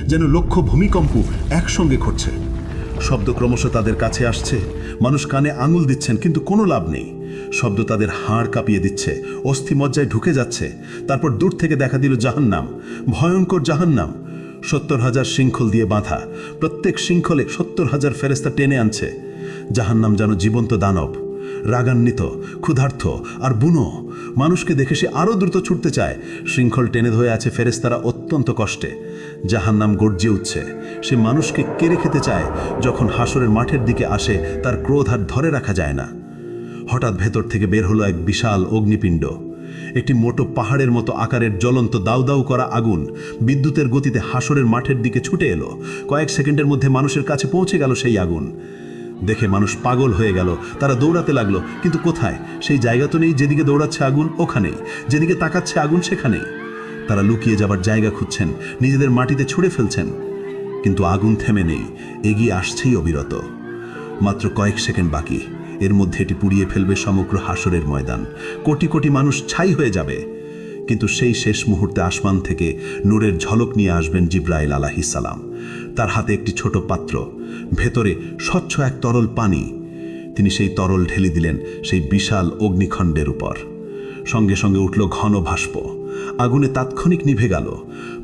যেন লক্ষ ভূমিকম্প একসঙ্গে ঘটছে। শব্দ ক্রমশ তাদের কাছে আসছে, মানুষ কানে আঙুল দিচ্ছেন কিন্তু কোনো লাভ নেই। শব্দ তাদের হাড় কাঁপিয়ে দিচ্ছে, অস্থিমজ্জায় ঢুকে যাচ্ছে। তারপর দূর থেকে দেখা দিল জাহান্নাম, ভয়ঙ্কর জাহান্নাম। 70,000 শৃঙ্খল দিয়ে বাঁধা, প্রত্যেক শৃঙ্খলে 70,000 ফেরেস্তা টেনে আনছে। জাহান্নাম যেন জীবন্ত দানব, রাগান্বিত, ক্ষুধার্ত আর বুনো। মানুষকে দেখে সে আরও দ্রুত ছুটতে চায়। শৃঙ্খল টেনে ধরে আছে ফেরেস্তারা অত্যন্ত কষ্টে। জাহান্নাম গর্জে উঠছে, সে মানুষকে কেড়ে খেতে চায়। যখন হাসরের মাঠের দিকে আসে তার ক্রোধ আর ধরে রাখা যায় না। হঠাৎ ভেতর থেকে বের হলো এক বিশাল অগ্নিপিণ্ড, একটি মোটো পাহাড়ের মতো আকারের জ্বলন্ত দাউ দাউ করা আগুন বিদ্যুতের গতিতে হাসরের মাঠের দিকে ছুটে এলো। কয়েক সেকেন্ডের মধ্যে মানুষের কাছে পৌঁছে গেল সেই আগুন। দেখে মানুষ পাগল হয়ে গেল, তারা দৌড়াতে লাগলো, কিন্তু কোথায়? সেই জায়গা তো নেই যেদিকে দৌড়াচ্ছে আগুন ওখানেই, যেদিকে তাকাচ্ছে আগুন সেখানেই। তারা লুকিয়ে যাবার জায়গা খুঁজছেন, নিজেদের মাটিতে ছুঁড়ে ফেলছেন, কিন্তু আগুন থেমে নেই, এগিয়ে আসছেই অবিরত। মাত্র কয়েক সেকেন্ড বাকি, এর মধ্যে এটি পুড়িয়ে ফেলবে সমগ্র হাসরের ময়দান। কোটি কোটি মানুষ ছাই হয়ে যাবে। কিন্তু সেই শেষ মুহূর্তে আসমান থেকে নূরের ঝলক নিয়ে আসবেন জিব্রাইল আলাইহিস সালাম। তার হাতে একটি ছোট পাত্র, ভেতরে স্বচ্ছ এক তরল পানি। তিনি সেই তরল ঢেলে দিলেন সেই বিশাল অগ্নিখণ্ডের উপর। সঙ্গে সঙ্গে উঠল ঘন ভাস্প, আগুনে তাৎক্ষণিক নিভে গেল।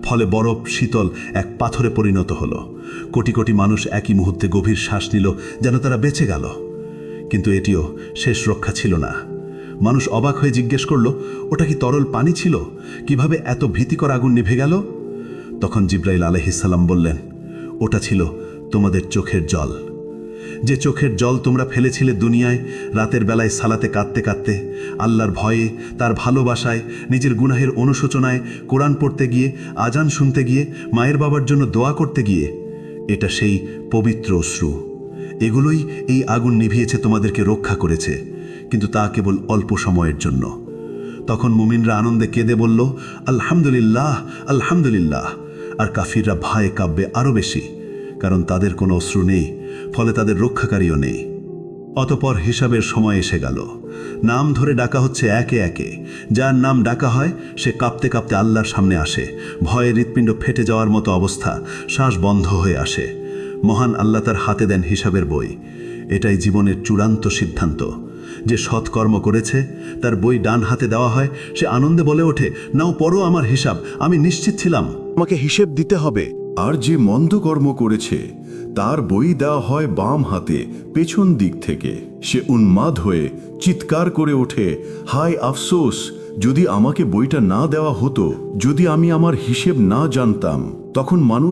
ফলে বরফ শীতল এক পাথরে পরিণত হলো। কোটি কোটি মানুষ একই মুহূর্তে গভীর শ্বাস নিল, যেন তারা বেঁচে গেল। কিন্তু এটিও শেষ রক্ষা ছিল না। মানুষ অবাক হয়ে জিজ্ঞেস করল, ওটা কি তরল পানি ছিল? কিভাবে এত ভীতিকর আগুন নিভে গেল? তখন জিব্রাইল আলাইহিস সালাম বললেন, ওটা ছিল তোমাদের চোখের জল। যে চোখের জল তোমরা ফেলেছিলে দুনিয়ায়, রাতের বেলায় সালাতে কাঁদতে কাঁদতে, আল্লাহর ভয়ে, তার ভালোবাসায়, নিজের গুনাহের অনুশোচনায়, কোরআন পড়তে গিয়ে, আজান শুনতে গিয়ে, মায়ের বাবার জন্য দোয়া করতে গিয়ে। এটা সেই পবিত্র অশ্রু। এগুলোই এই আগুন নিভিয়েছে, তোমাদেরকে রক্ষা করেছে, কিন্তু তা কেবল অল্প সময়ের জন্য। তখন মুমিনরা আনন্দে কেঁদে বলল, আলহামদুলিল্লাহ, আলহামদুলিল্লাহ। আর কাফিররা ভয়ে কাঁপবে আরও বেশি, কারণ তাদের কোনো অশ্রু নেই, ফলে তাদের রক্ষাকারীও নেই। অতপর হিসাবের সময় এসে গেল। নাম ধরে ডাকা হচ্ছে একে একে। যার নাম ডাকা হয় সে কাঁপতে কাঁপতে আল্লাহর সামনে আসে। ভয়ে হৃৎপিণ্ড ফেটে যাওয়ার মতো অবস্থা, শ্বাস বন্ধ হয়ে আসে। মহান আল্লাহ তার হাতে দেন হিসাবের বই। এটাই জীবনের চূড়ান্ত সিদ্ধান্ত। যে সৎকর্ম করেছে তার বই ডান হাতে দেওয়া হয়, সে আনন্দে বলে ওঠে, নাও পড়ো আমার হিসাব, আমি নিশ্চিত ছিলাম আমাকে হিসেব দিতে হবে। আর যে মন্দ কর্ম করেছে তার বই দেওয়া হয় বাম হাতে, পেছন দিক থেকে। সে উন্মাদ হয়ে চিৎকার করে ওঠে, হায় আফসোস, যদি আমাকে বইটা না দেওয়া হতো, যদি আমি আমার হিসেব না জানতাম। তখন মানুষ